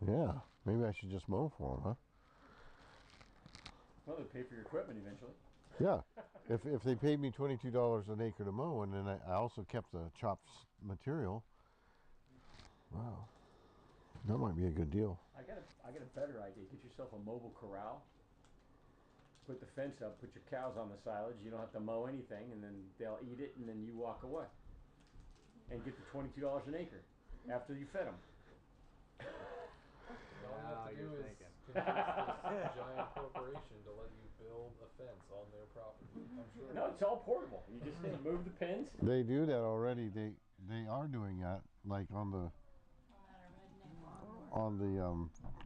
Yeah, maybe I should just mow for them, huh? Well, they pay for your equipment eventually. Yeah. If they paid me $22 an acre to mow, and then I also kept the chopped material, wow, that might be a good deal. I got a better idea. Get yourself a mobile corral. Put the fence up. Put your cows on the silage. You don't have to mow anything, and then they'll eat it, and then you walk away, and get the $22 an acre after you fed them. All you have to do is thinking. convince this giant corporation to let you build a fence on their property. I'm sure. No, it's all portable. You just move the pins. They do that already. They are doing that, like on the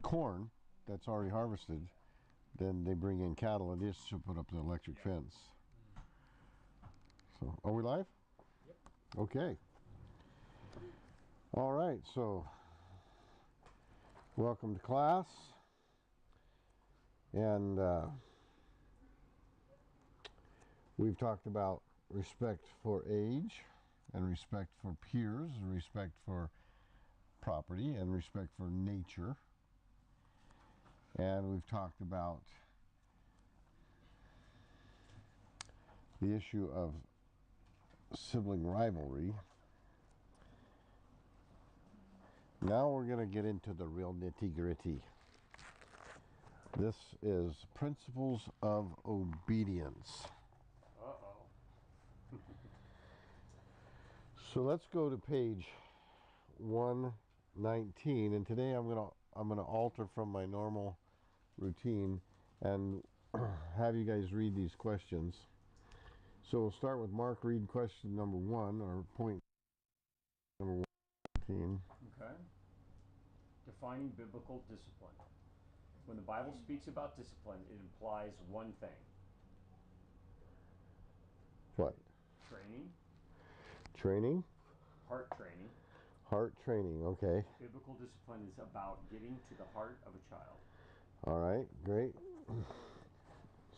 corn that's already harvested. Then they bring in cattle and just to put up the electric fence. So, are we live? Yep. Okay. All right. So, welcome to class, and we've talked about respect for age, and respect for peers, and respect for property, and respect for nature. And we've talked about the issue of sibling rivalry. Now we're going to get into the real nitty-gritty. This is principles of obedience. Uh-oh. So let's go to page 119, and today I'm gonna alter from my normal routine and have you guys read these questions. So we'll start with Mark. Read question number 1, or point number 119. Okay. Defining biblical discipline. When the Bible speaks about discipline, it implies one thing. What? Training. Training. Heart training. Heart training. Okay. Biblical discipline is about getting to the heart of a child. All right. Great.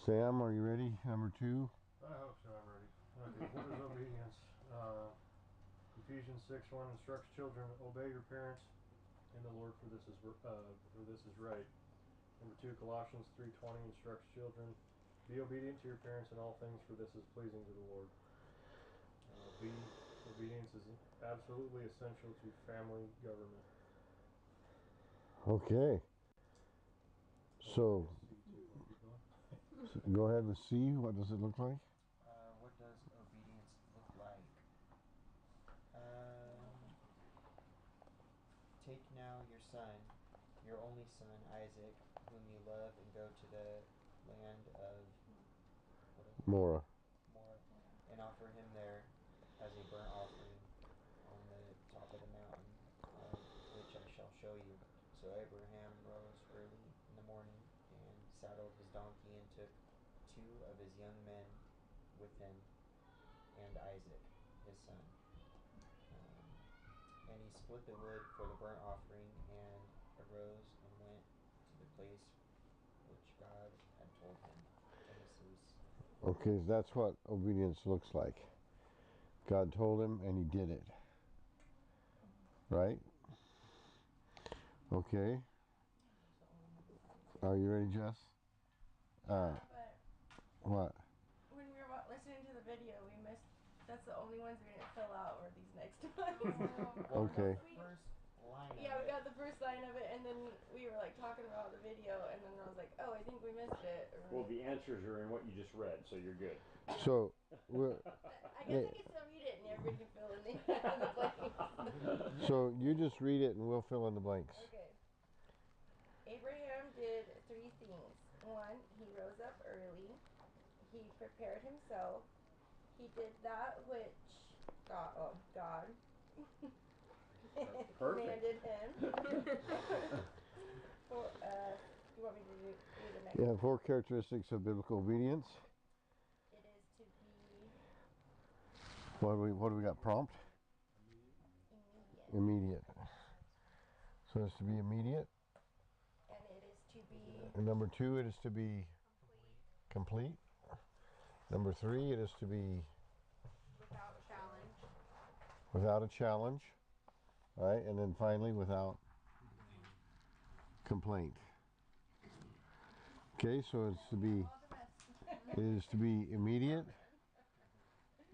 Sam, are you ready? Number 2. I hope so. I'm ready. Okay. What is obedience? Ephesians 6:1 instructs children, obey your parents in the Lord, for this is right. Number 2, Colossians 3:20 instructs children, be obedient to your parents in all things, for this is pleasing to the Lord. Obedience is absolutely essential to family government. Okay. So, go ahead with C. What does it look like? What does obedience look like? Take now your son, your only son, Isaac, whom you love, and go to the land of Mora. and offer him there as a burnt offering on the top of the mountain, which I shall show you. So Abraham rose early in the morning and saddled his donkey and took 2 of his young men with him and Isaac, his son. And he split the wood for the burnt offering and arose and went to the place which God had told him. Genesis. Okay, so that's what obedience looks like. God told him and he did it. Right? Okay. Are you ready, Jess? But What? when we were listening to the video, we missed. That's the only ones we didn't fill out, were these next ones. Okay. First line. Yeah, we got the first line of it, and then we were like talking about the video, and then I was like, oh, I think we missed it. Well, the answers are in what you just read, so you're good. So, I guess I can still read it, and everybody can fill in the blanks. so you just read it and we'll fill in the blanks. Okay. Abraham did 3 things. 1, he rose up early. He prepared himself. He did that which God commanded him. You want me to do the next one? Yeah, 4 characteristics of biblical obedience. It is to be What do we got? Prompt? immediate. Immediate. So it's to be immediate. And it is to be And number 2, it is to be complete. Number 3, it is to be without challenge. without a challenge. Right? And then finally, without complaint. Okay, so it's to be, it is to be immediate,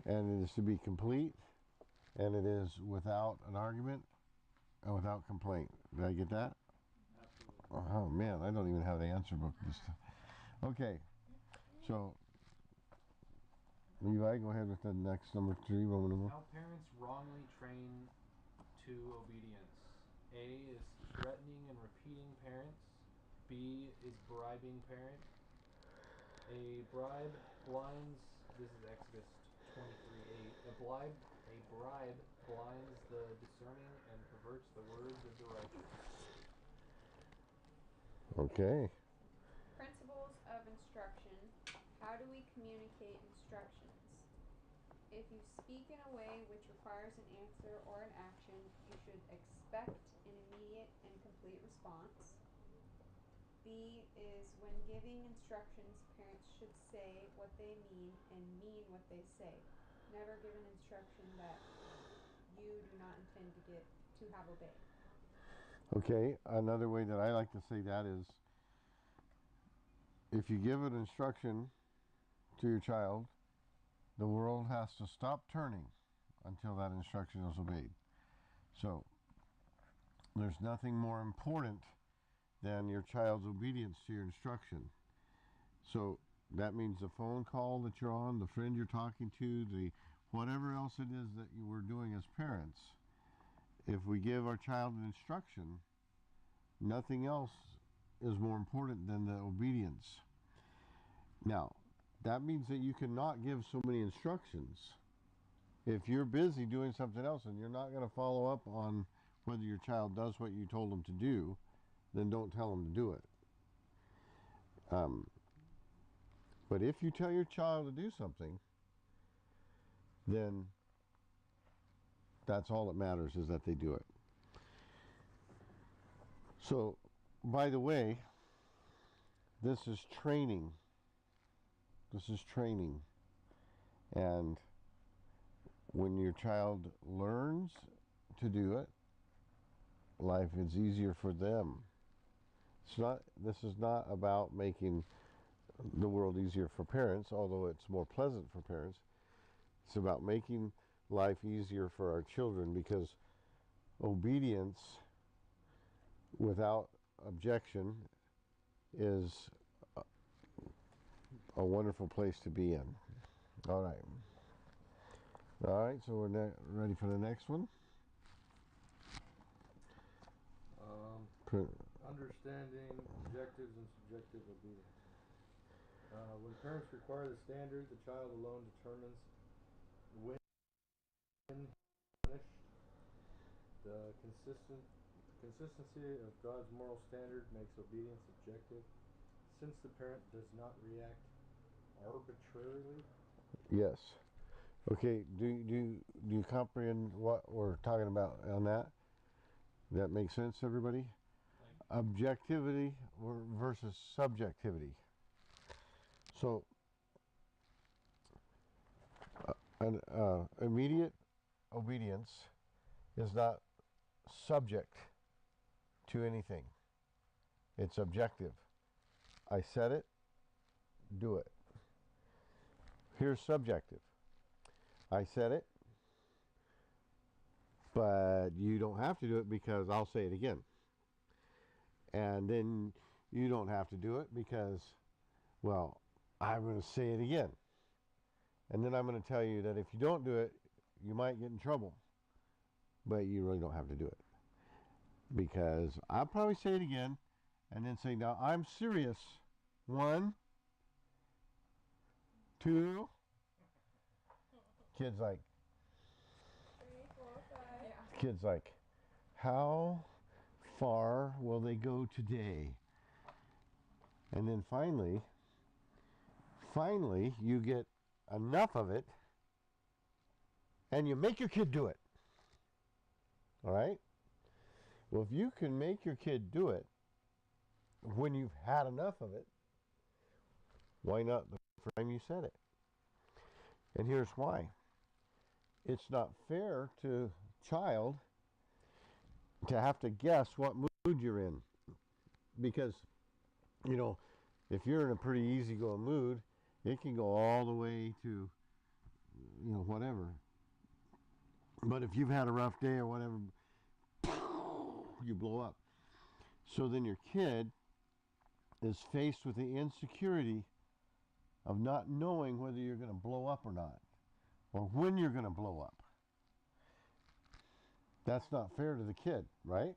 and it is to be complete, and it is without an argument and without complaint. Did I get that? Absolutely. Oh man, I don't even have the answer book this time. Okay, so Levi, go ahead with the next number 3, Roman numeral. How parents wrongly train to obedience. A is threatening and repeating parents. B is bribing parents. A bribe blinds, this is Exodus 23:8. A bribe blinds the discerning and perverts the words of the righteous. Okay. Principles of instruction. How do we communicate instructions? If you speak in a way which requires an answer or an action, you should expect an immediate and complete response. B is when giving instructions, parents should say what they mean and mean what they say. Never give an instruction that you do not intend to have obeyed. Okay, another way that I like to say that is, if you give an instruction to your child, the world has to stop turning until that instruction is obeyed. So, there's nothing more important than your child's obedience to your instruction. So, that means the phone call that you're on, the friend you're talking to, the whatever else it is that you were doing as parents. If we give our child an instruction, nothing else is more important than the obedience. Now, that means that you cannot give so many instructions. If you're busy doing something else and you're not going to follow up on whether your child does what you told them to do, then don't tell them to do it. But if you tell your child to do something, then that's all that matters, is that they do it. So, by the way, this is training. This is training. And when your child learns to do it, life is easier for them. This is not about making the world easier for parents, although it's more pleasant for parents. It's about making life easier for our children, because obedience without objection is a wonderful place to be in. All right. All right, so we're ready for the next one. Understanding objectives and subjective obedience. When parents require the standard, the child alone determines when punished. The consistency of God's moral standard makes obedience objective, since the parent does not react arbitrarily. Yes. Okay, do you comprehend what we're talking about on that? That makes sense, everybody? Objectivity versus subjectivity. So, immediate obedience is not subject to anything. It's objective. I said it, do it. Here's subjective. I said it, but you don't have to do it because I'll say it again. And then you don't have to do it because, well, I'm going to say it again. And then I'm going to tell you that if you don't do it, you might get in trouble. But you really don't have to do it. Because I'll probably say it again and then say, now I'm serious. 1, 2. Kid's like, 3, 4, 5. Yeah. Kid's like, how far will they go today? And then finally you get enough of it and you make your kid do it. All right? Well, if you can make your kid do it when you've had enough of it, why not the first time you said it? And here's why. It's not fair to child to have to guess what mood you're in. because, you know, if you're in a pretty easygoing mood, it can go all the way to, you know, whatever. But if you've had a rough day or whatever, you blow up. So then your kid is faced with the insecurity of not knowing whether you're going to blow up or not, or when you're going to blow up. That's not fair to the kid, right?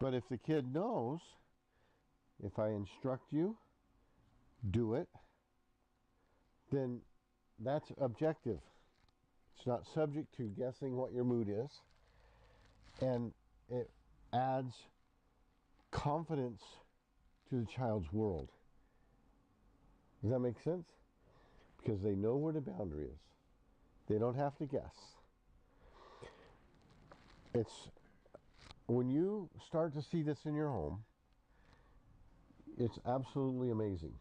But if the kid knows, if I instruct you, do it, then that's objective. It's not subject to guessing what your mood is. And it adds confidence to the child's world. Does that make sense? Because they know where the boundary is. They don't have to guess. It's when you start to see this in your home, it's absolutely amazing.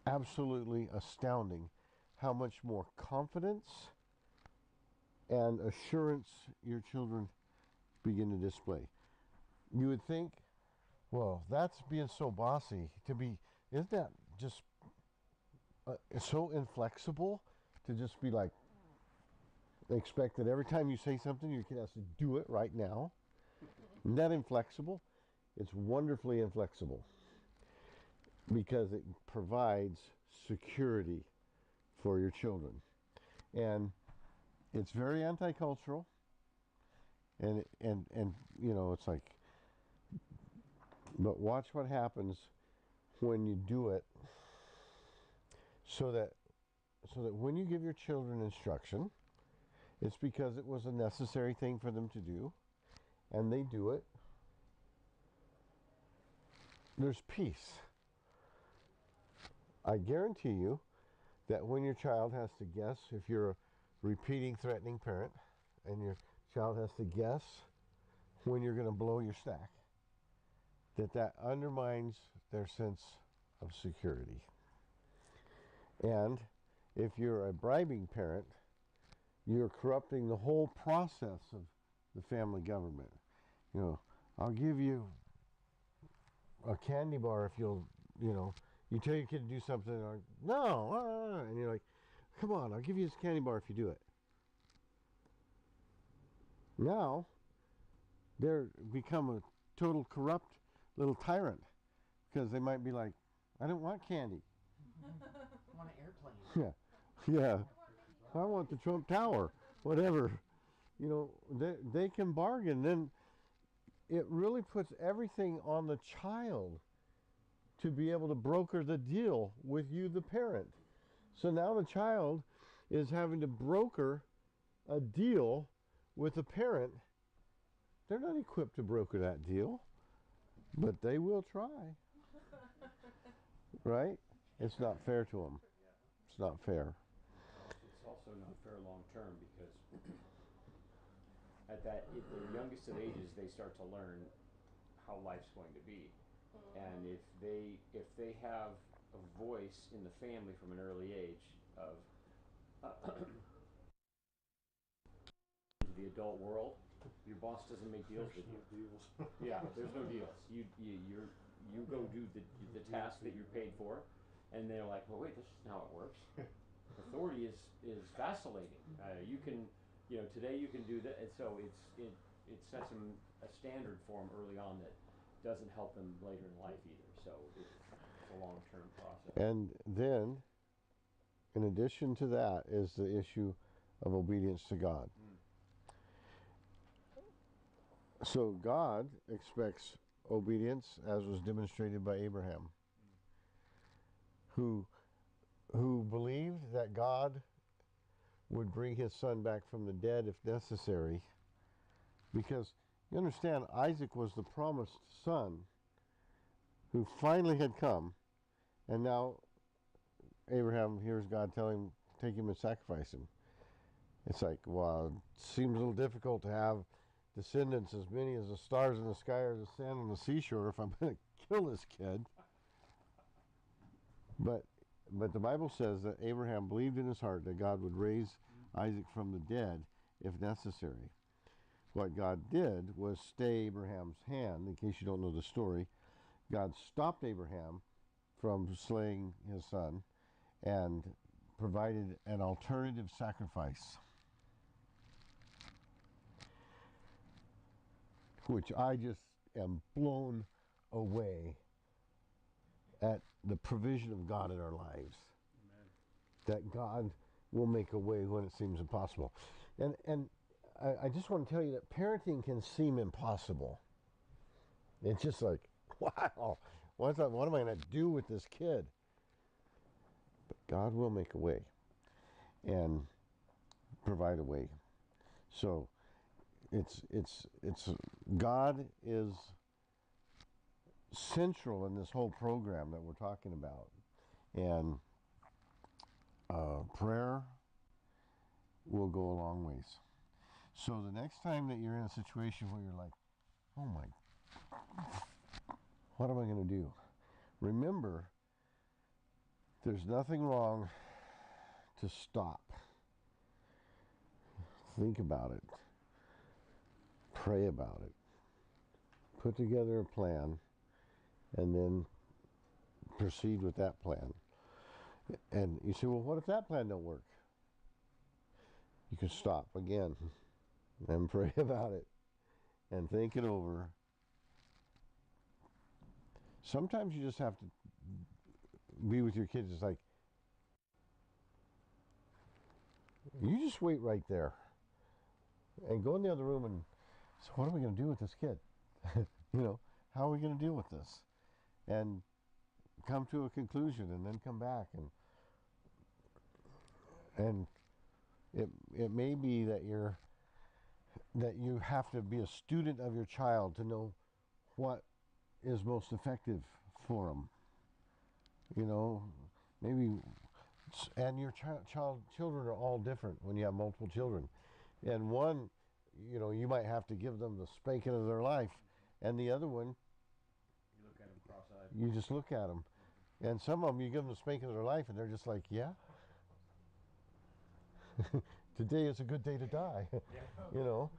Absolutely astounding how much more confidence and assurance your children begin to display. You would think, well, that's being so bossy to be, isn't that just so inflexible to just be like, expect that every time you say something, your kid has to do it right now? Isn't that inflexible? It's wonderfully inflexible because it provides security for your children. And it's very anti-cultural. And you know, it's like, but watch what happens when you do it so that when you give your children instruction, it's because it was a necessary thing for them to do, and they do it. There's peace. I guarantee you that when your child has to guess, if you're a repeating threatening parent, and your child has to guess when you're going to blow your stack, that undermines their sense of security. And if you're a bribing parent, you're corrupting the whole process of the family government. You know, I'll give you a candy bar if you'll, you know, you tell your kid to do something, or, no, and you're like, come on, I'll give you this candy bar if you do it. Now, they're become a total corrupt little tyrant, because they might be like, I don't want candy. I want an airplane. Yeah. I want the Trump Tower, whatever. You know, they can bargain. Then it really puts everything on the child to be able to broker the deal with you, the parent. So now the child is having to broker a deal with the parent. They're not equipped to broker that deal, but they will try. Right? It's not fair to them. It's not fair. It's also not fair long term because at their youngest of ages, they start to learn how life's going to be. And if they have a voice in the family from an early age of into the adult world, your boss doesn't make deals with you. Yeah, there's no deals. You go do the task that you're paid for, and they're like, well, wait, this isn't how it works. Authority is vacillating. You can, you know, today you can do that, and so it sets them a standard for them early on that doesn't help them later in life either. So it's a long-term process. And then, in addition to that, is the issue of obedience to God. So God expects obedience, as was demonstrated by Abraham, who believed that God would bring his son back from the dead if necessary, because you understand, Isaac was the promised son who finally had come, and now Abraham hears God tell him, take him and sacrifice him. It's like, well, it seems a little difficult to have descendants as many as the stars in the sky or the sand on the seashore if I'm going to kill this kid. But the Bible says that Abraham believed in his heart that God would raise Isaac from the dead if necessary. what God did was stay Abraham's hand. In case you don't know the story, God stopped Abraham from slaying his son and provided an alternative sacrifice, which I just am blown away at the provision of God in our lives. Amen. That God will make a way when it seems impossible. And I just want to tell you that parenting can seem impossible. It's just like, wow, what am I going to do with this kid? But God will make a way and provide a way. So it's God is central in this whole program that we're talking about, and prayer will go a long ways. So the next time that you're in a situation where you're like, oh my, what am I going to do? Remember, there's nothing wrong to stop. Think about it. Pray about it. Put together a plan and then proceed with that plan. And you say, well, what if that plan don't work? You can stop again and pray about it and think it over. Sometimes you just have to be with your kids. It's like, you just wait right there and go in the other room and say, what are we going to do with this kid? How are we going to deal with this? And come to a conclusion and then come back. And it may be that you have to be a student of your child to know what is most effective for them. Maybe, and your children are all different when you have multiple children. And one, you might have to give them the spanking of their life, and the other one, You look at them cross-eyed. you just look at them. And some of them, you give them the spanking of their life, and they're just like, yeah. Today is a good day to die. And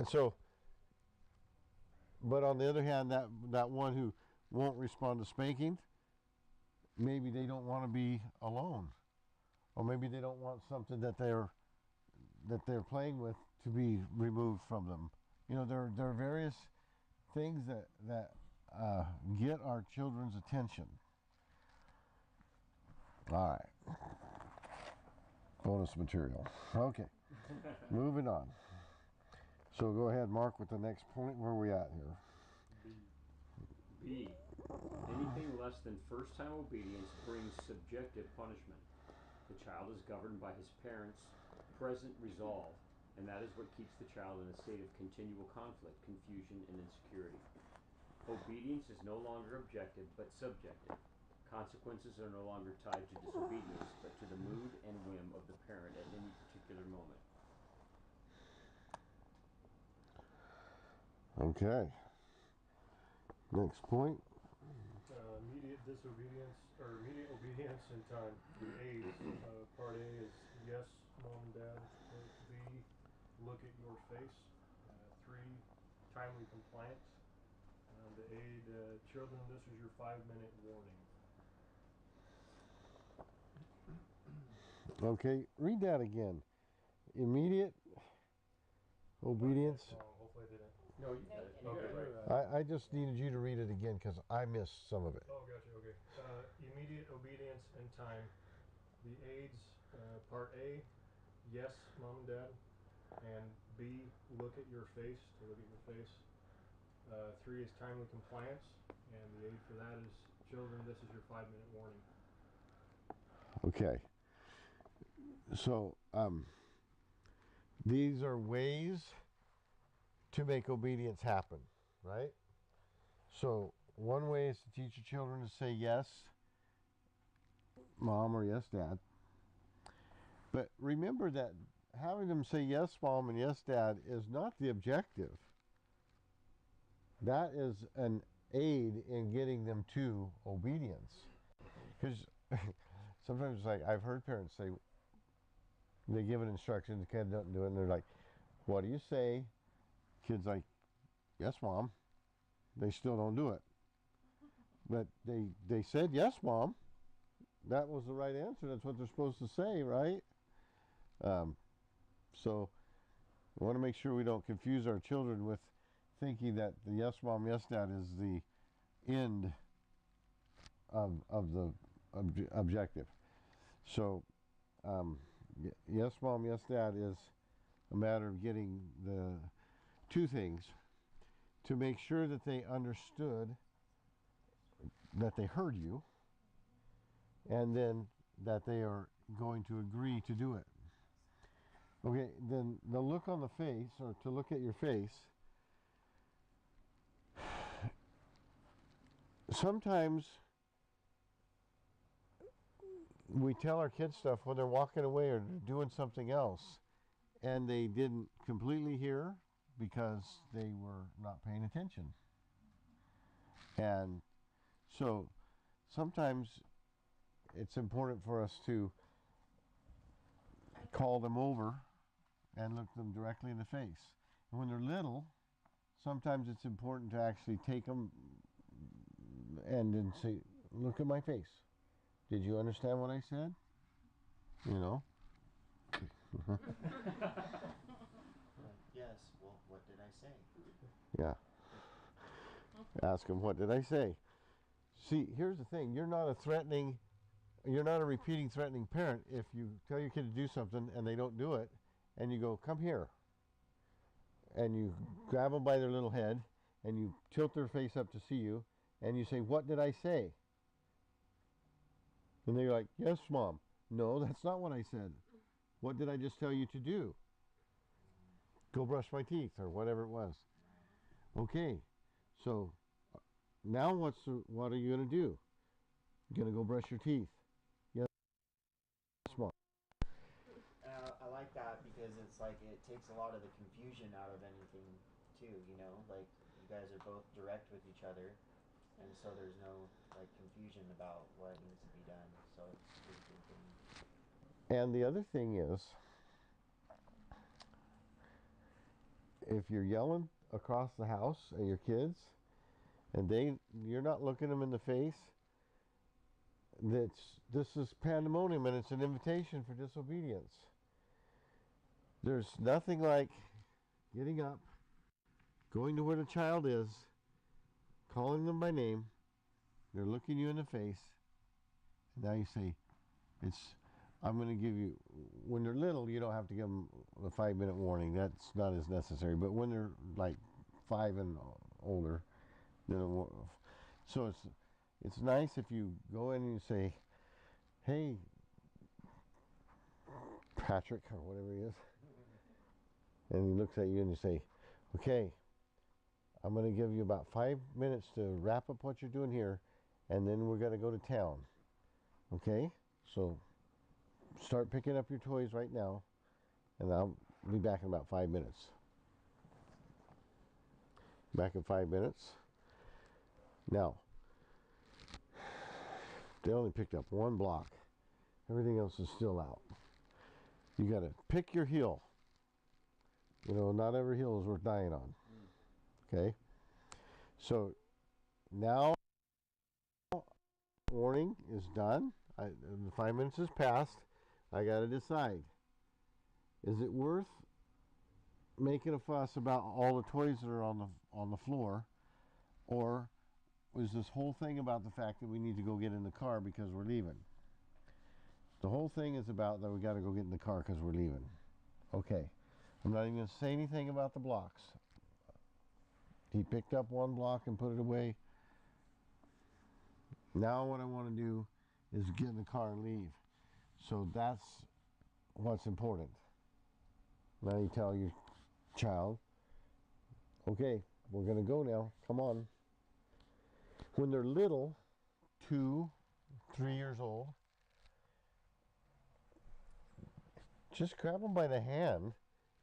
so, but on the other hand, that one who won't respond to spanking, maybe they don't want to be alone, or maybe they don't want something that they're playing with to be removed from them. There are various things that get our children's attention. All right. Bonus material. Okay. Moving on. So go ahead, Mark, with the next point. Where are we at here? B. Anything less than first-time obedience brings subjective punishment. The child is governed by his parents' present resolve, and that is what keeps the child in a state of continual conflict, confusion, and insecurity. Obedience is no longer objective, but subjective. Consequences are no longer tied to disobedience, but to the mood and whim of the parent at any particular moment. Okay. Next point. Immediate disobedience or immediate obedience in time. The A's. Part A is yes, mom and dad. B, look at your face. 3, timely compliance. The aid, children, this is your 5-minute warning. Okay, read that again. Immediate obedience. Hopefully I didn't. No, you got it. You Okay. got it right. I just needed you to read it again because I missed some of it. Oh, gotcha. Okay. Immediate obedience in time. The aids, part A, yes, mom and dad, and B, look at your face. To look at your face. 3 is timely compliance, and the aid for that is children. This is your 5-minute warning. Okay. So, these are ways to make obedience happen, right? So, one way is to teach your children to say yes, mom, or yes, dad. But remember that having them say yes, mom, and yes, dad is not the objective. That is an aid in getting them to obedience. Because sometimes it's like I've heard parents say, they give an instruction, the kid doesn't do it, and they're like, what do you say Kid's like, yes, Mom. They still don't do it. But they said, yes, Mom. That was the right answer. That's what they're supposed to say, right? So we want to make sure we don't confuse our children with thinking that the yes, Mom, yes, Dad is the end of the objective. So yes, Mom, yes, Dad is a matter of getting the two things: to make sure that they understood, that they heard you, and then that they are going to agree to do it. Okay, then the look on the face, or to look at your face, sometimes we tell our kids stuff when they're walking away or doing something else, and they didn't completely hear because they were not paying attention. And so sometimes it's important for us to call them over and look them directly in the face. And when they're little, sometimes it's important to actually take them and then say, look at my face. Did you understand what I said? You know? Yes, well, what did I say? Yeah. Ask them, what did I say? See, here's the thing. You're not a repeating threatening parent if you tell your kid to do something and they don't do it, and you go, come here. And you grab them by their little head and you tilt their face up to see you and you say, what did I say? And they're like, yes, Mom. No, that's not what I said. What did I just tell you to do? Go brush my teeth, or whatever it was. Okay, so now what are you going to do? You're going to go brush your teeth. Yes, Mom. I like that because it's like it takes a lot of the confusion out of anything too, you know? Like you guys are both direct with each other, and so there's no like confusion about what needs to be done. So it's a good thing. And the other thing is, if you're yelling across the house at your kids and you're not looking them in the face, this is pandemonium, and it's an invitation for disobedience. There's nothing like getting up, going to where the child is, calling them by name, they're looking you in the face, and now you say, I'm going to give you, when they're little, you don't have to give them a 5-minute warning. That's not as necessary. But when they're like 5 and older, so it's nice if you go in and you say, hey, Patrick, or whatever he is, and he looks at you and you say, okay, I'm going to give you about 5 minutes to wrap up what you're doing here, and then we're going to go to town. Okay? So start picking up your toys right now, and I'll be back in about 5 minutes. Back in 5 minutes. Now, they only picked up one block. Everything else is still out. You got to pick your heel. You know, not every heel is worth dying on. Okay? So now, warning is done. The 5 minutes has passed. I got to decide. Is it worth making a fuss about all the toys that are on the floor, or was this whole thing about the fact that we need to go get in the car because we're leaving? The whole thing is about that we got to go get in the car because we're leaving. Okay. I'm not even going to say anything about the blocks. He picked up one block and put it away. Now what I want to do is get in the car and leave. So that's what's important. Now you tell your child, okay, we're going to go now. Come on. When they're little, 2, 3 years old, just grab them by the hand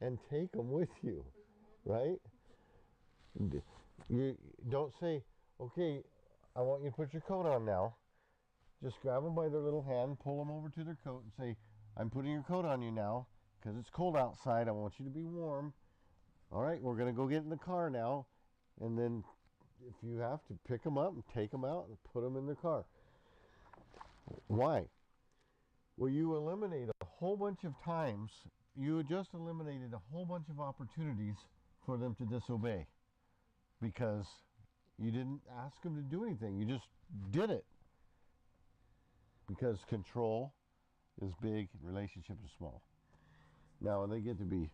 and take them with you, right? You don't say, okay, I want you to put your coat on now. Just grab them by their little hand, pull them over to their coat and say, I'm putting your coat on you now because it's cold outside. I want you to be warm. All right, we're going to go get in the car now. And then if you have to, pick them up and take them out and put them in the car. Why? Well, you eliminate a whole bunch of times. You just eliminated a whole bunch of opportunities for them to disobey because you didn't ask them to do anything. You just did it. Because control is big, relationship is small. Now, when they get to be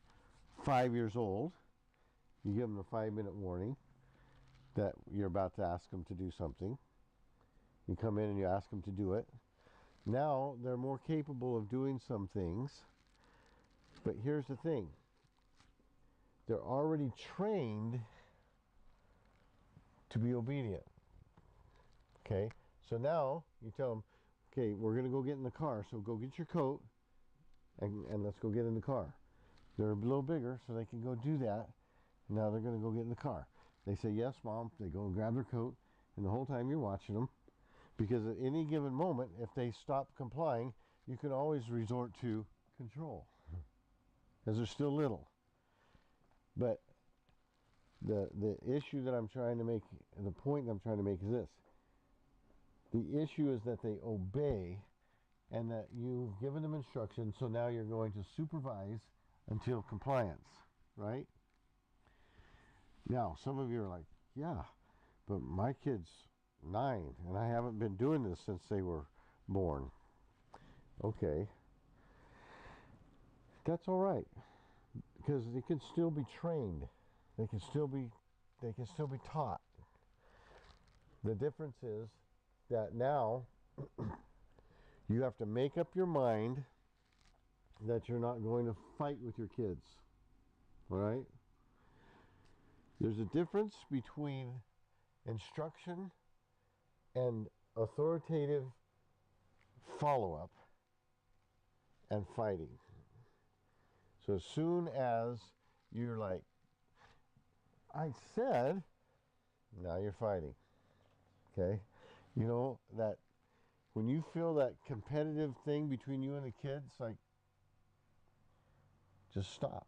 5 years old, you give them a 5-minute warning that you're about to ask them to do something. You come in and you ask them to do it. Now they're more capable of doing some things, but here's the thing. They're already trained to be obedient. Okay? So now you tell them, okay, we're going to go get in the car, so go get your coat and let's go get in the car. They're a little bigger, so they can go do that. Now they're going to go get in the car. They say, yes, Mom. They go and grab their coat, and the whole time you're watching them. Because at any given moment, if they stop complying, you can always resort to control. Because they're still little. But the issue that I'm trying to make, the point I'm trying to make is this. The issue is that they obey and that you've given them instructions, so now you're going to supervise until compliance, right? Now, some of you are like, yeah, but my kid's 9 and I haven't been doing this since they were born. Okay. That's all right. Because they can still be trained. They can still be taught. The difference is that now you have to make up your mind that you're not going to fight with your kids. All right? There's a difference between instruction and authoritative follow-up and fighting. So as soon as you're like, I said, now you're fighting. Okay? You know, that when you feel that competitive thing between you and the kids, like, just stop.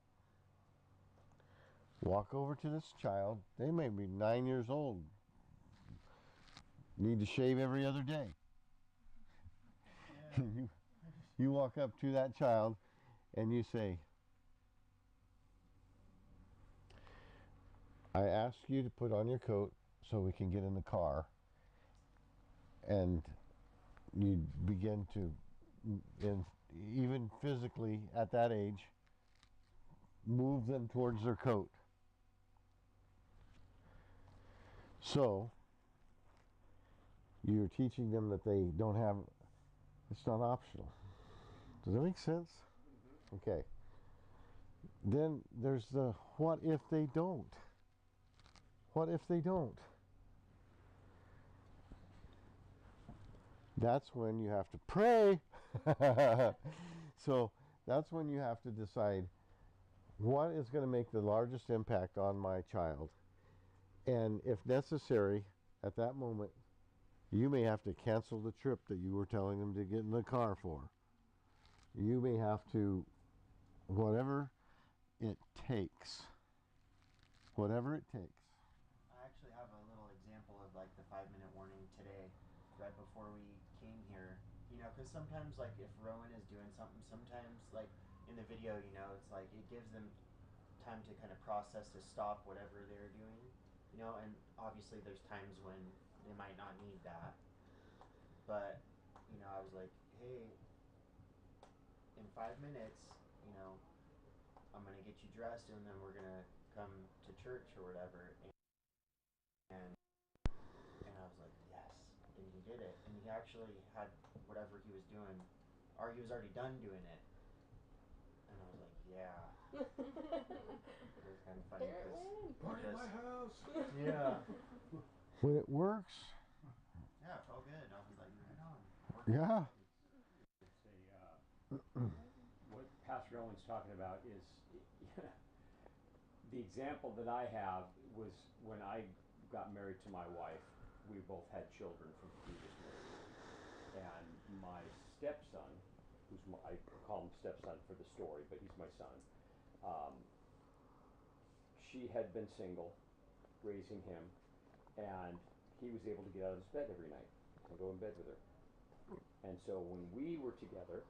Walk over to this child. They may be 9 years old. Need to shave every other day. Yeah. You walk up to that child and you say, I asked you to put on your coat so we can get in the car. And you begin to, even physically at that age, move them towards their coat. So, you're teaching them that they don't have, it's not optional. Does that make sense? Mm-hmm. Okay. Then there's the what if they don't? What if they don't? That's when you have to pray. So that's when you have to decide what is going to make the largest impact on my child. And if necessary, at that moment, you may have to cancel the trip that you were telling them to get in the car for. You may have to, whatever it takes. Whatever it takes. I actually have a little example of like the 5-minute warning today, right before we came here. You know, because sometimes like if Rowan is doing something, sometimes like in the video, you know, it's like it gives them time to kind of process to stop whatever they're doing. You know, and obviously there's times when they might not need that. But, you know, I was like, hey, in 5 minutes, you know, I'm going to get you dressed and then we're going to come to church or whatever. And I was like, yes. And he did it. And he actually had whatever he was doing, or he was already done doing it. And I was like, yeah. It was kind of funny. Party at my house. Yeah. When it works. Yeah, it felt good. I was like, right on. Yeah. It's what Pastor Owen's talking about is the example that I have was when I got married to my wife. We both had children from previous marriages, and my stepson, I call him stepson for the story, but he's my son. she had been single, raising him, and he was able to get out of his bed every night and go in bed with her. And so when we were together,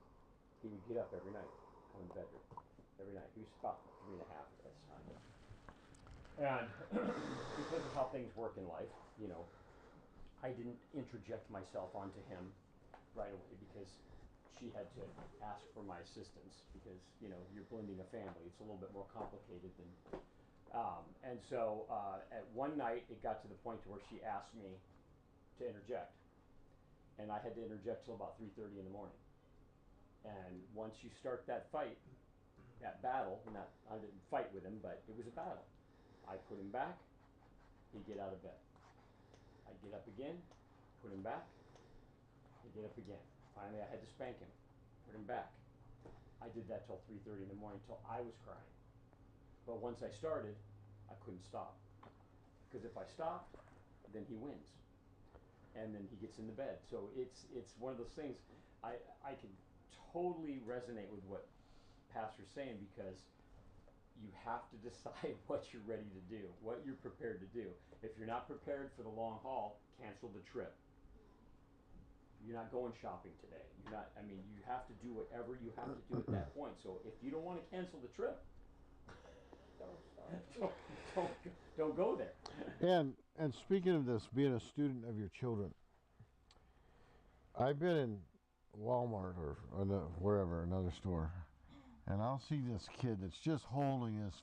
he would get up every night, come in bed with her, every night. He was about 3.5 at this time. And because of how things work in life, you know, I didn't interject myself onto him right away because she had to ask for my assistance because, you know, you're blending a family. It's a little bit more complicated than, and so at one night it got to the point to where she asked me to interject. And I had to interject till about 3:30 in the morning. And once you start that fight, that battle, I didn't fight with him, but it was a battle. I put him back, he'd get out of bed. I'd get up again, put him back, he'd get up again. Finally, I had to spank him, put him back. I did that till 3:30 in the morning, till I was crying. But once I started, I couldn't stop. Because if I stopped, then he wins. And then he gets in the bed. So it's one of those things, I can totally resonate with what Pastor's saying, because you have to decide what you're ready to do, what you're prepared to do. If you're not prepared for the long haul, cancel the trip. You're not going shopping today. You have to do whatever you have to do at that point. So if you don't want to cancel the trip, don't go there. And speaking of this, being a student of your children, I've been in Walmart or wherever, another store, and I'll see this kid that's just holding his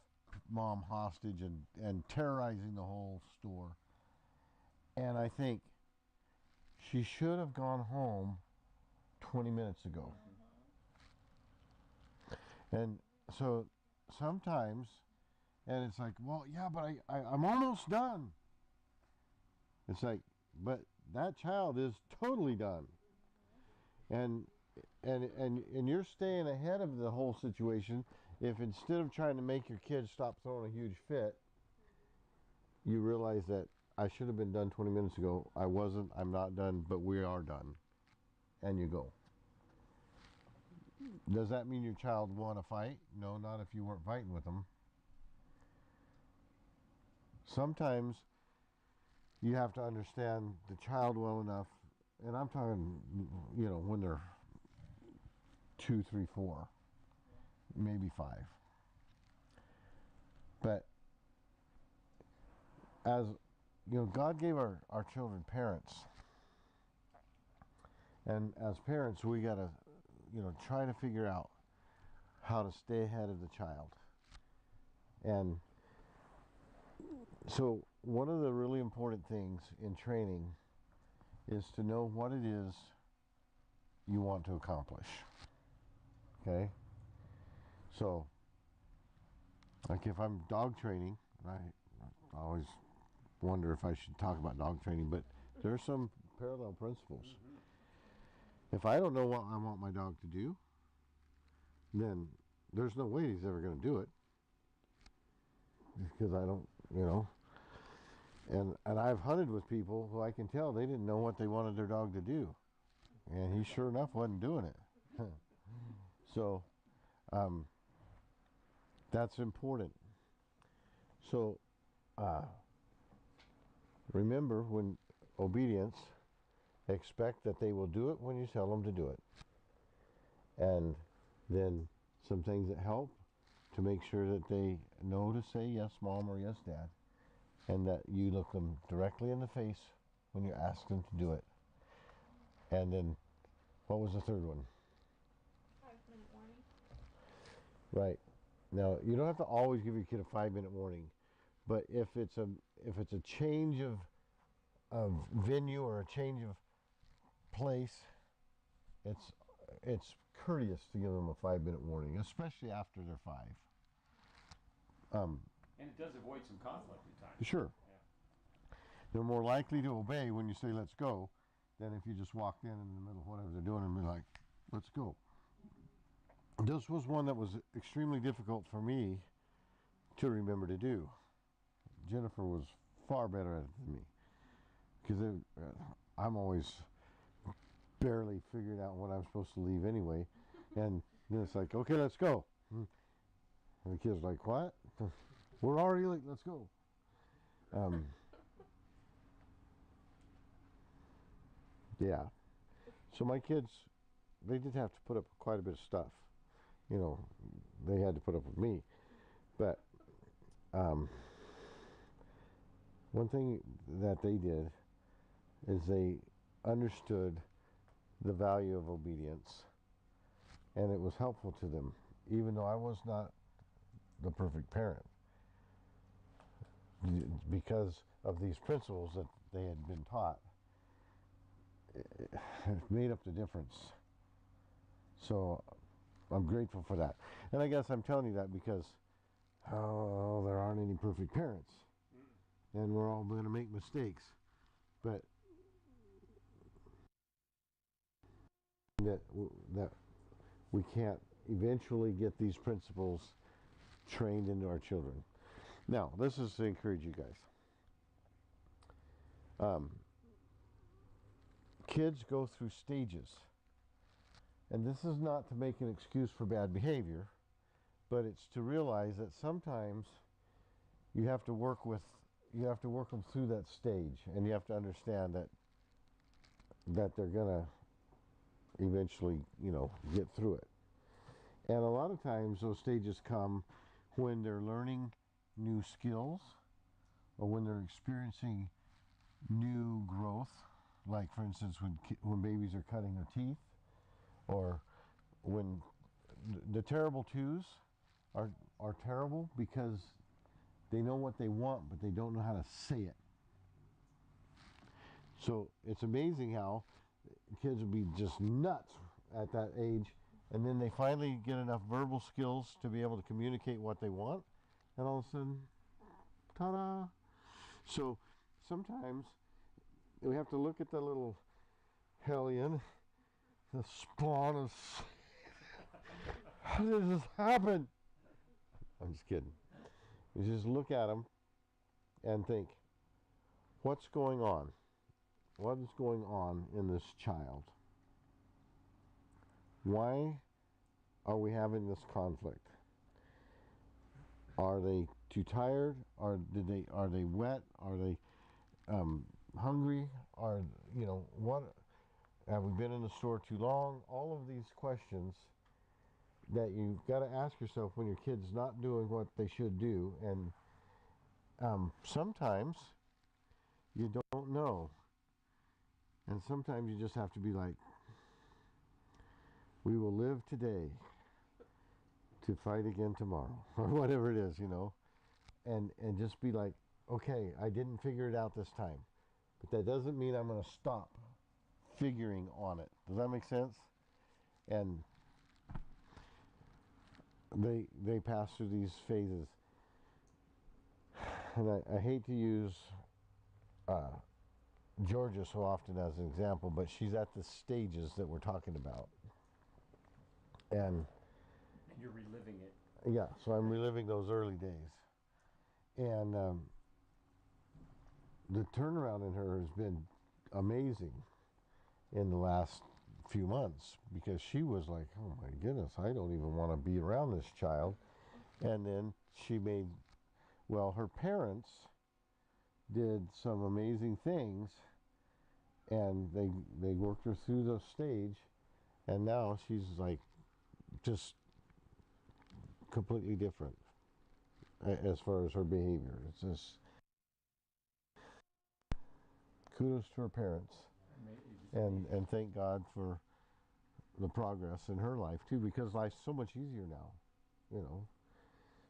mom hostage and terrorizing the whole store. And I think she should have gone home 20 minutes ago. And so sometimes, and it's like, well, yeah, but I'm almost done. It's like, but that child is totally done. And you're staying ahead of the whole situation if instead of trying to make your kid stop throwing a huge fit, you realize that I should have been done 20 minutes ago. I wasn't, I'm not done, but we are done. And you go. Does that mean your child won a fight? No, not if you weren't fighting with them. Sometimes you have to understand the child well enough, and I'm talking, you know, when they're 2, 3, 4, maybe 5. But as you know, God gave our children parents, and as parents we gotta, you know, try to figure out how to stay ahead of the child. And so one of the really important things in training is to know what it is you want to accomplish. Okay? So, like if I'm dog training, I always wonder if I should talk about dog training, but there's some parallel principles. If I don't know what I want my dog to do, then there's no way he's ever going to do it. Because I don't, you know. And I've hunted with people who I can tell they didn't know what they wanted their dog to do. And he sure enough wasn't doing it. So, that's important. So, remember, when obedience, expect that they will do it when you tell them to do it. And then some things that help to make sure that they know to say yes, mom, or yes, dad. And that you look them directly in the face when you ask them to do it. And then, what was the third one? 5-minute warning. Right. Now, you don't have to always give your kid a 5-minute warning, but if it's a change of venue or a change of place, it's courteous to give them a 5-minute warning, especially after they're 5. And it does avoid some conflict at times. Sure. Yeah. They're more likely to obey when you say let's go than if you just walked in the middle of whatever they're doing and be like, let's go. This was one that was extremely difficult for me to remember to do. Jennifer was far better at it than me, because I'm always barely figured out when I'm supposed to leave anyway. And then it's like, okay, let's go. And the kid's like, what? We're already late. Let's go. Yeah. So my kids, they did have to put up quite a bit of stuff. You know, they had to put up with me. But one thing that they did is they understood the value of obedience, and it was helpful to them, even though I was not the perfect parent, because of these principles that they had been taught. It made up the difference. So I'm grateful for that. And I guess I'm telling you that because there aren't any perfect parents, and we're all going to make mistakes, but that we can't eventually get these principles trained into our children. Now, this is to encourage you guys. Kids go through stages, and this is not to make an excuse for bad behavior, but it's to realize that sometimes you have to work them through that stage, and you have to understand that they're gonna eventually, get through it. And a lot of times those stages come when they're learning new skills, or when they're experiencing new growth, like for instance when babies are cutting their teeth, or when the terrible twos are terrible because they know what they want but they don't know how to say it. So it's amazing how kids will be just nuts at that age, and then they finally get enough verbal skills to be able to communicate what they want, and all of a sudden, ta-da! So sometimes we have to look at the little hellion, the spawn of how did this happen? I'm just kidding. You just look at them and think, what's going on? What is going on in this child? Why are we having this conflict? Are they too tired? Are they wet? Are they hungry? What? Have we been in the store too long? All of these questions that you've got to ask yourself when your kid's not doing what they should do, and sometimes you don't know, and sometimes you just have to be like, we will live today to fight again tomorrow, or whatever it is, and just be like, okay, I didn't figure it out this time, but that doesn't mean I'm going to stop figuring on it. Does that make sense? And they pass through these phases, and I hate to use Georgia so often as an example, but she's at the stages that we're talking about, and you're reliving it. Yeah, so I'm reliving those early days, and the turnaround in her has been amazing in the last few months, because she was like, oh my goodness, I don't even want to be around this child. And then her parents did some amazing things, and they worked her through the stage, and now she's like just completely different as far as her behavior. It's just kudos to her parents, and thank God for the progress in her life too, because life's so much easier now,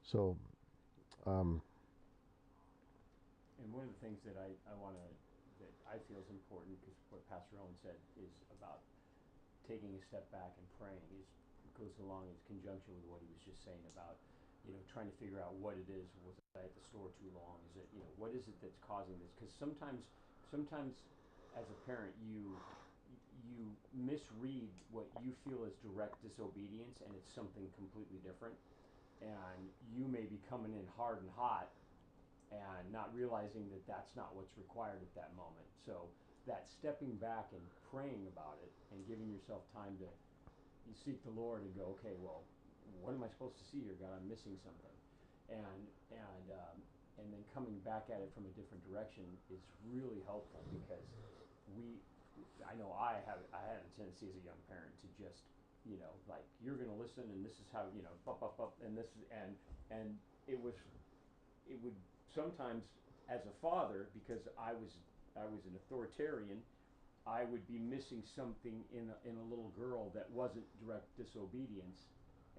So, and one of the things that I feel is important, because what Pastor Owen said is about taking a step back and praying, goes along in conjunction with what he was just saying about, trying to figure out what it is. Was I at the store too long? Is it, what is it that's causing this? Because sometimes as a parent, you misread what you feel is direct disobedience, and it's something completely different. And you may be coming in hard and hot and not realizing that that's not what's required at that moment. So that stepping back and praying about it and giving yourself time to seek the Lord and go, okay, well, what am I supposed to see here? God, I'm missing something. and then coming back at it from a different direction is really helpful because I know I had a tendency as a young parent to just, like, you're gonna listen and this is how, and this is, and it would sometimes, as a father, because I was an authoritarian, I would be missing something in a little girl that wasn't direct disobedience,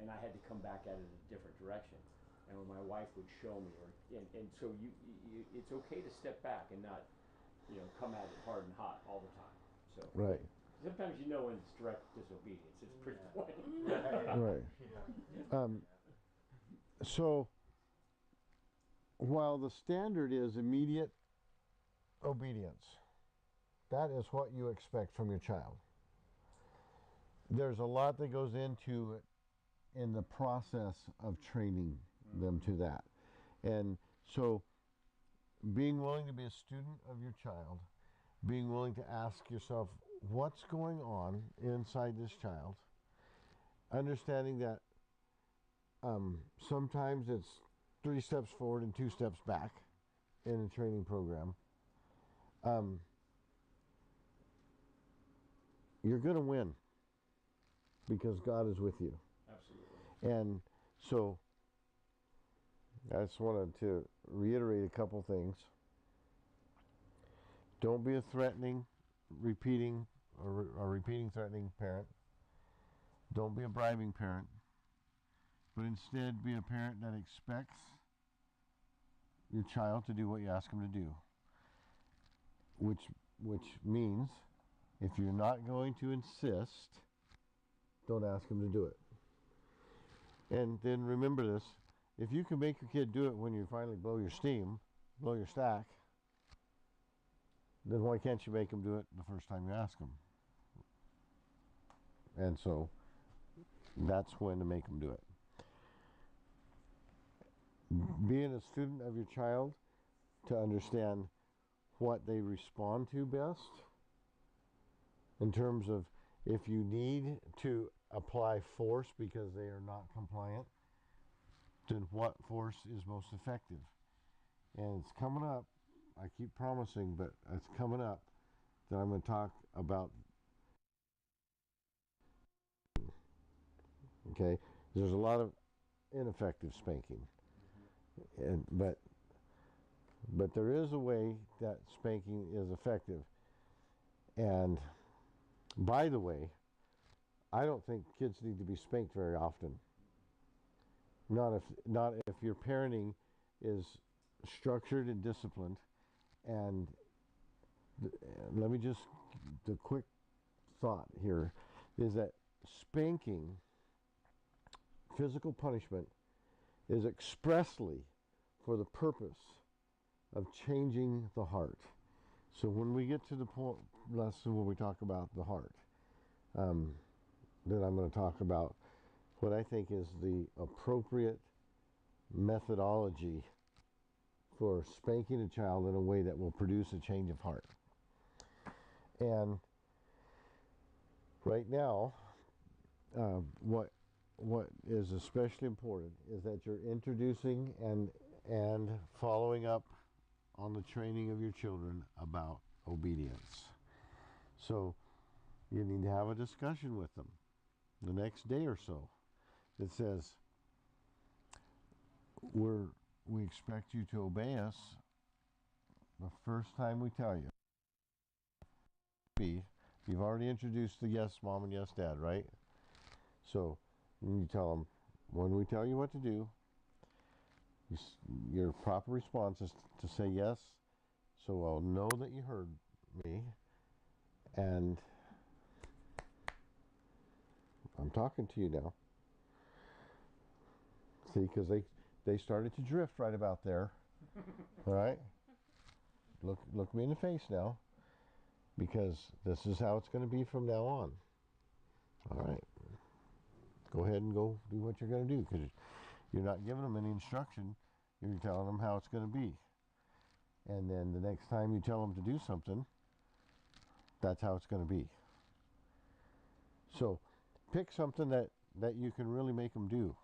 and I had to come back at it a different direction. And when my wife would show me, and so you it's okay to step back and not, come at it hard and hot all the time. So Right. sometimes when it's direct disobedience, it's pretty plain. Right. So while the standard is immediate obedience, that is what you expect from your child. There's a lot that goes into it in the process of training them to that. And so being willing to be a student of your child, being willing to ask yourself what's going on inside this child, understanding that sometimes it's 3 steps forward and 2 steps back in a training program. You're going to win because God is with you. Absolutely. And so I just wanted to reiterate a couple things. Don't be a threatening, repeating threatening parent. Don't be a bribing parent, but instead be a parent that expects your child to do what you ask them to do. Which means if you're not going to insist, don't ask them to do it. And then remember this, if you can make your kid do it when you finally blow your stack, then why can't you make them do it the first time you ask them? And so that's when to make them do it. Being a student of your child to understand what they respond to best in terms of if you need to apply force because they are not compliant, then what force is most effective. And it's coming up, I keep promising, but it's coming up that I'm going to talk about. Okay, there's a lot of ineffective spanking, but there is a way that spanking is effective. And by the way, I don't think kids need to be spanked very often. Not if your parenting is structured and disciplined. And let me just, the quick thought here is that spanking, physical punishment, is expressly for the purpose of changing the heart. So when we get to the lesson where we talk about the heart, then I'm going to talk about what I think is the appropriate methodology for spanking a child in a way that will produce a change of heart. And right now, what is especially important is that you're introducing and following up on the training of your children about obedience. So you need to have a discussion with them the next day or so that says, we expect you to obey us the first time we tell you. You've already introduced the yes mom and yes dad, right? So you tell them, when we tell you what to do, your proper response is to say yes, so I'll know that you heard me, and I'm talking to you now. See, because they started to drift right about there. All right? Look me in the face now, because this is how it's going to be from now on. All right? Go ahead and go do what you're going to do, because you're not giving them any instruction. You're telling them how it's going to be. And then the next time you tell them to do something, that's how it's going to be. So pick something that you can really make them do.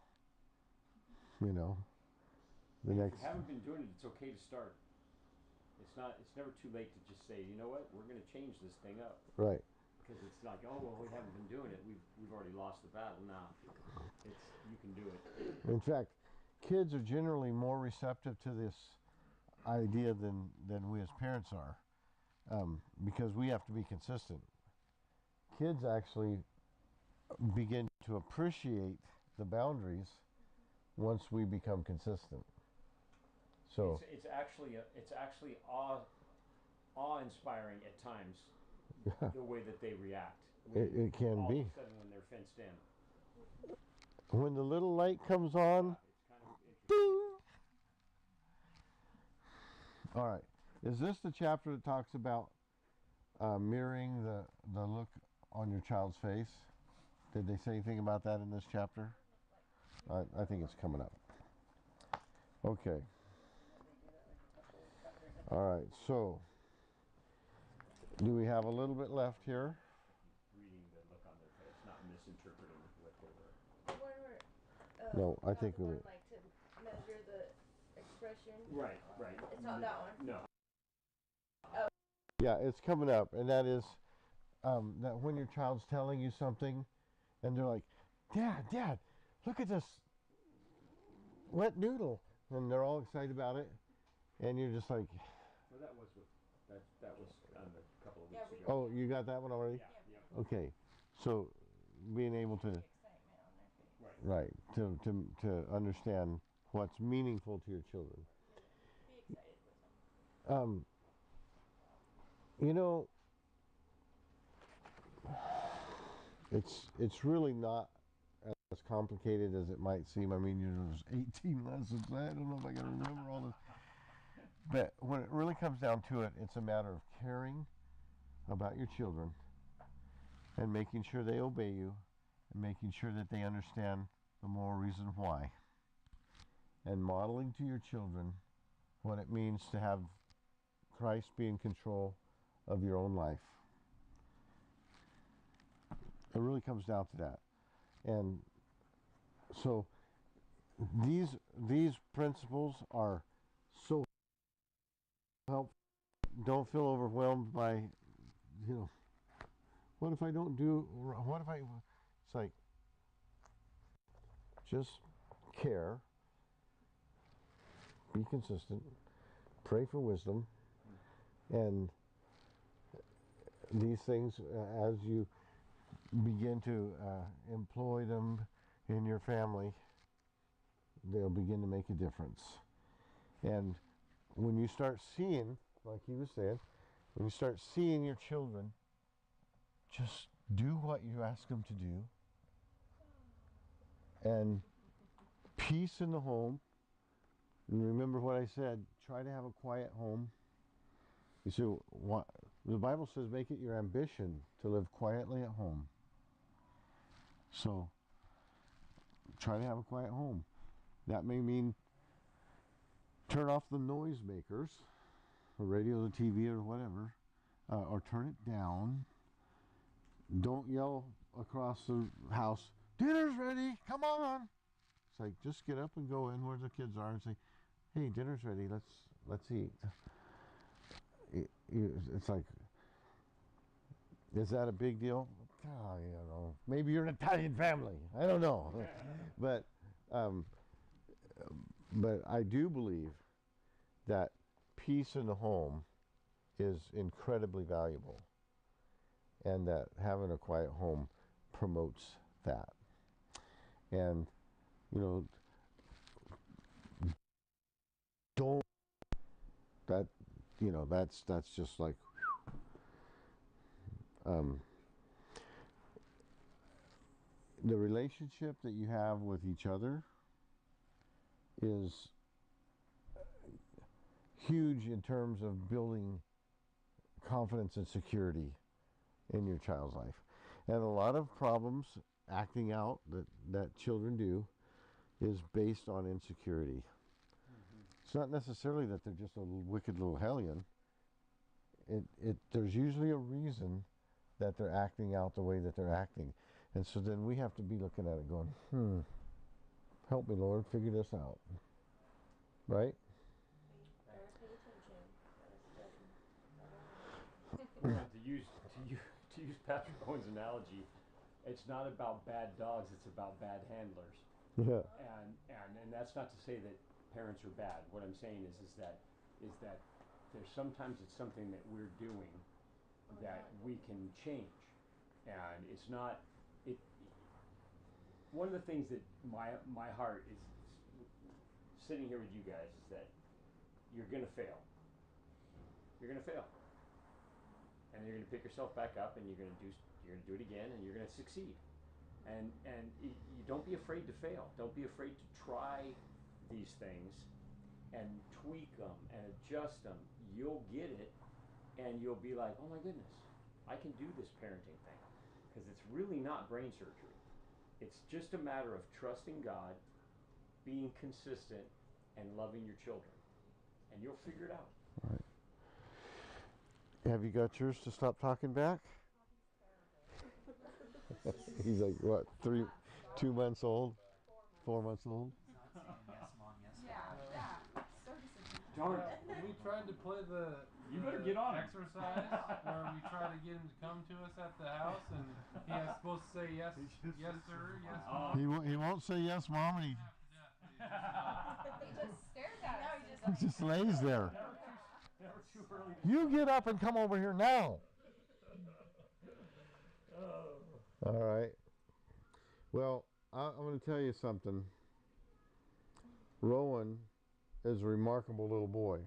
the If next. you haven't been doing it, it's okay to start. It's never too late to just say, you know what, we're going to change this thing up. Right. Because it's like, oh, well, we haven't been doing it. We've already lost the battle. Now, you can do it. In fact, kids are generally more receptive to this idea than we as parents are, because we have to be consistent. Kids actually begin to appreciate the boundaries once we become consistent. So It's actually awe-inspiring at times, yeah, the way that they react. it can all be. of a sudden when they're fenced in. When the little light comes on, It's kind of interesting. ding! All right. Is this the chapter that talks about mirroring the look on your child's face? Did they say anything about that in this chapter? I think it's coming up. Okay. All right. So, do we have a little bit left here? Reading the look on their face, not misinterpreting what they were. When we're, No, I not think the we- one, like to measure the expression. Right. It's not that one. No. Yeah, it's coming up, and that is that when your child's telling you something, and they're like, "Dad, look at this wet noodle," and they're all excited about it, and you're just like, Well, that was on the couple of Yeah, weeks we- ago. "Oh, you got that one already?" Yeah. Okay, so being able to Excitement on their face. right to understand what's meaningful to your children. Be excited with them. You know, it's really not as complicated as it might seem. I mean, there's 18 lessons. I don't know if I can remember all this. But when it really comes down to it, it's a matter of caring about your children and making sure they obey you and making sure that they understand the moral reason why. And modeling to your children what it means to have Christ be in control of your own life. It really comes down to that. And so these principles are so helpful. Don't feel overwhelmed by, what if I don't do, what if I, it's like, just care, be consistent, pray for wisdom, and these things, as you begin to employ them in your family, they'll begin to make a difference. And when you start seeing, like he was saying, when you start seeing your children just do what you ask them to do, and peace in the home, and remember what I said, try to have a quiet home. You see, the Bible says make it your ambition to live quietly at home. So, try to have a quiet home. That may mean turn off the noise makers, the radio, the TV, or whatever, or turn it down. Don't yell across the house, "Dinner's ready, come on." It's like, just get up and go in where the kids are and say, "Hey, dinner's ready, let's eat." It's like, is that a big deal? Oh, maybe you're an Italian family. I don't know. But I do believe that peace in the home is incredibly valuable, and that having a quiet home promotes that. And, don't, that, that's just like, the relationship that you have with each other is huge in terms of building confidence and security in your child's life. And a lot of problems acting out that children do is based on insecurity. It's not necessarily that they're just a wicked little hellion. There's usually a reason that they're acting out the way that they're acting. And so then we have to be looking at it going, help me, Lord, figure this out. right? Better pay attention. Better study. To use Patrick Bowen's analogy, it's not about bad dogs, it's about bad handlers. Yeah. And that's not to say that parents are bad. What I'm saying is that there's sometimes it's something that we're doing that we can change, and it's not it. One of the things that my heart is sitting here with you guys is that you're gonna fail. You're gonna fail, and you're gonna pick yourself back up, and you're gonna do it again, and you're gonna succeed. And you don't be afraid to fail. Don't be afraid to try these things and tweak them and adjust them. You'll get it, and you'll be like, oh my goodness, I can do this parenting thing, because it's really not brain surgery. It's just a matter of trusting God, being consistent, and loving your children, and you'll figure it out. Right. Have you got yours to stop talking back? He's like, what, 2 months old? 4 months old? He's not saying yes, mom, yes, Yeah, so disappointed. Darn it. We tried to play the You better get on it. exercise where we try to get him to come to us at the house, and he is supposed to say yes, yes sir, yes mom. He won't say yes, mom, and He just stares at us. he just lays there. Never too early. You get up and come over here now. All right. Well, I'm going to tell you something. Rowan is a remarkable little boy,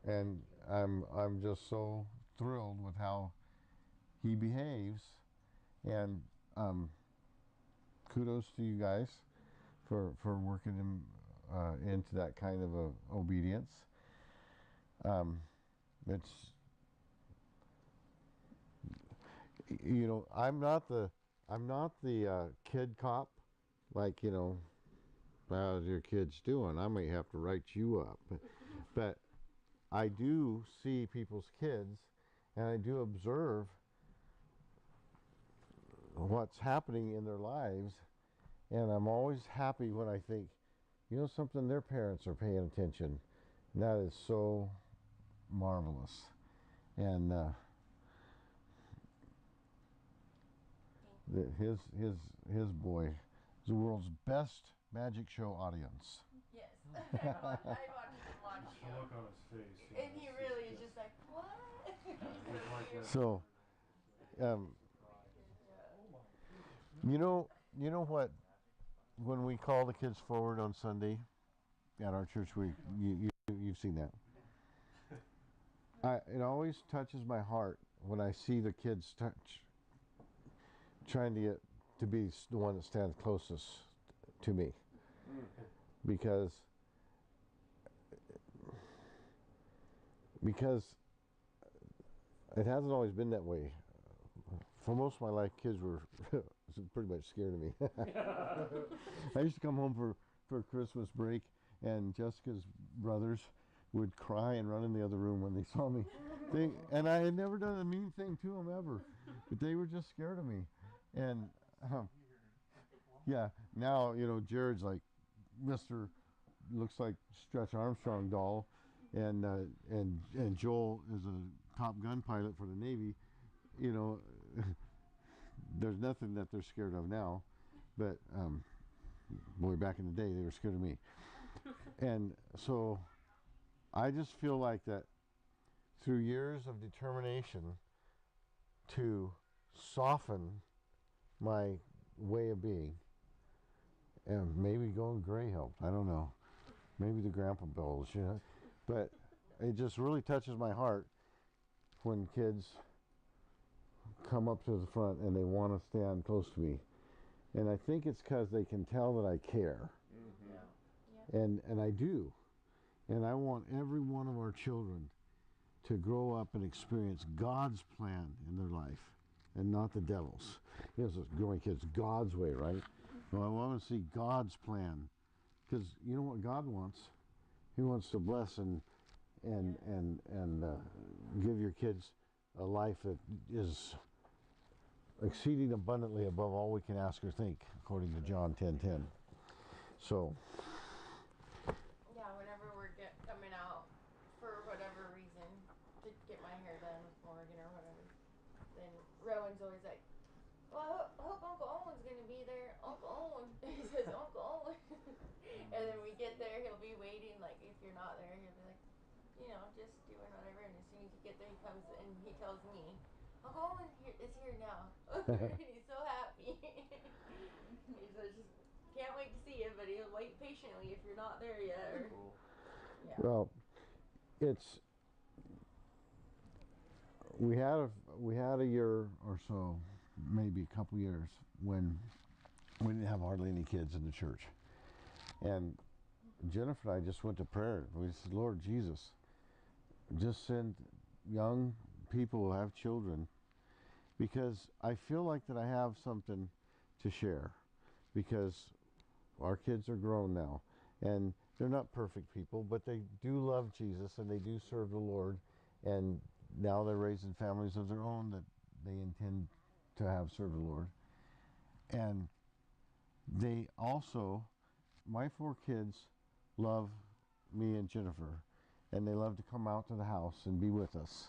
and I'm just so thrilled with how he behaves. And kudos to you guys for working him into that kind of a obedience. It's, you know, I'm not the kid cop, like, you know, how's your kids doing? I may have to write you up, but I do see people's kids, and I do observe what's happening in their lives, and I'm always happy when I think, you know something, their parents are paying attention. And that is so marvelous. And his boy is the world's best magic show audience. Yes. I want him to watch The you. look on his face. And he really is just like, what? He's like that. So, you know what? When we call the kids forward on Sunday at our church, you've seen that. It always touches my heart when I see the kids trying to get to be the one that stands closest to me, because it hasn't always been that way. For most of my life, kids were pretty much scared of me. I used to come home for Christmas break, and Jessica's brothers would cry and run in the other room when they saw me. And I had never done a mean thing to them ever, but they were just scared of me. And yeah, now, you know, Jared's like Mr. looks like Stretch Armstrong doll, and Joel is a Top Gun pilot for the Navy. You know, there's nothing that they're scared of now, but boy, back in the day, they were scared of me. And so I just feel like that through years of determination to soften my way of being, and maybe going gray helped, I don't know, maybe the grandpa bills, you know, but it just really touches my heart when kids come up to the front and they want to stand close to me. And I think it's because they can tell that I care. Mm-hmm. And I do. And I want every one of our children to grow up and experience God's plan in their life and not the devil's. You know, so growing kids God's way, right? Well, I want to see God's plan, because you know what God wants? He wants to bless and give your kids a life that is exceeding abundantly above all we can ask or think, according to John 10:10. So. Yeah, then Rowan's always like, well, I hope Uncle Owen's gonna be there. Uncle Owen. He says, Uncle Owen. And then we get there, he'll be waiting. Like, if you're not there, he'll be like, you know, just doing whatever. And as soon as you get there, he comes and he tells me, Uncle Owen is here now. And he's so happy. He says, just can't wait to see you, but he'll wait patiently if you're not there yet. Or, Cool. yeah. Well, we had a year or so, maybe a couple years, when we didn't have hardly any kids in the church, and Jennifer and I just went to prayer. We said, Lord Jesus, just send young people who have children, because I feel like that I have something to share, because our kids are grown now, and they're not perfect people, but they do love Jesus and they do serve the Lord, and now they're raising families of their own that they intend to have serve the Lord. And they also, my 4 kids love me and Jennifer, and they love to come out to the house and be with us.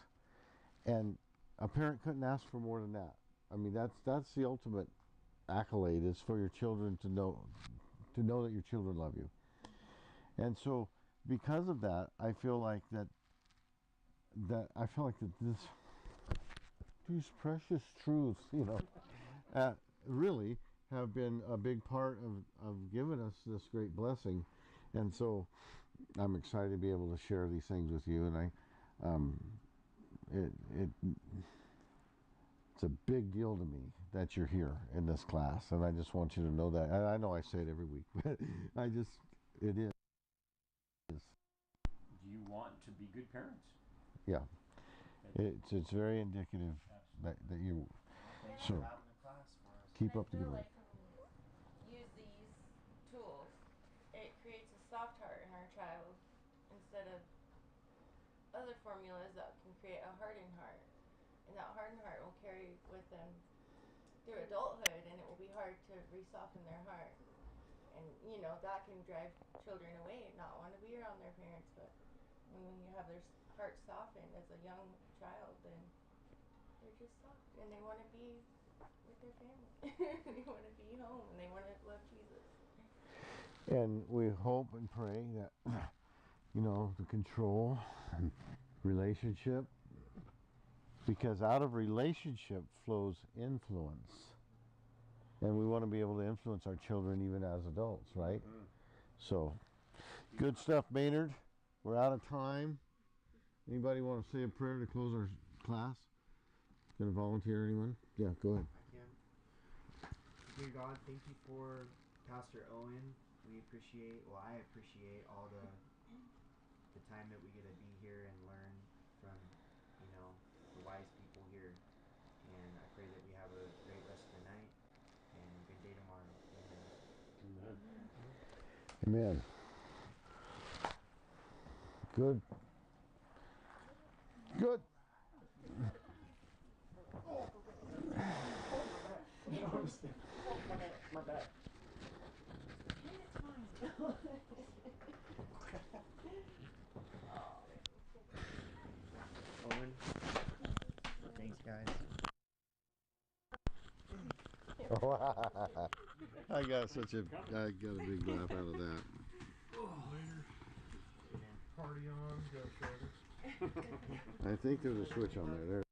And a parent couldn't ask for more than that. I mean, that's the ultimate accolade, is for your children to know that your children love you. And so because of that, I feel like that these precious truths, you know, really have been a big part of giving us this great blessing. And so I'm excited to be able to share these things with you. And it's a big deal to me that you're here in this class, and I just want you to know that. And I know I say it every week, but it is. Do you want to be good parents? Yeah. It's very indicative that you Thanks So, for having the class for us. keep I up the feel good work. like when we use these tools, it creates a soft heart in our child instead of other formulas that can create a hardened heart. And that hardened heart will carry with them through adulthood, and it will be hard to re-soften their heart. And, you know, that can drive children away and not want to be around their parents. But when you have their heart softened as a young child, then they're just soft and they want to be with their family. They want to be home and they want to love Jesus. And we hope and pray that, you know, the control and relationship, because out of relationship flows influence. And we want to be able to influence our children even as adults, right? Mm. So, good stuff, Maynard. We're out of time. Anybody want to say a prayer to close our class? Gonna volunteer, anyone? Yeah, go ahead. I can. Dear God, thank you for Pastor Owen. I appreciate all the time that we get to be here and learn from, you know, the wise people here. And I pray that we have a great rest of the night and a good day tomorrow. Amen. Amen. Good. Good. My bad. Owen, thanks, guys. I got a big laugh out of that. Party on, go Shredders. I think there's a switch on there.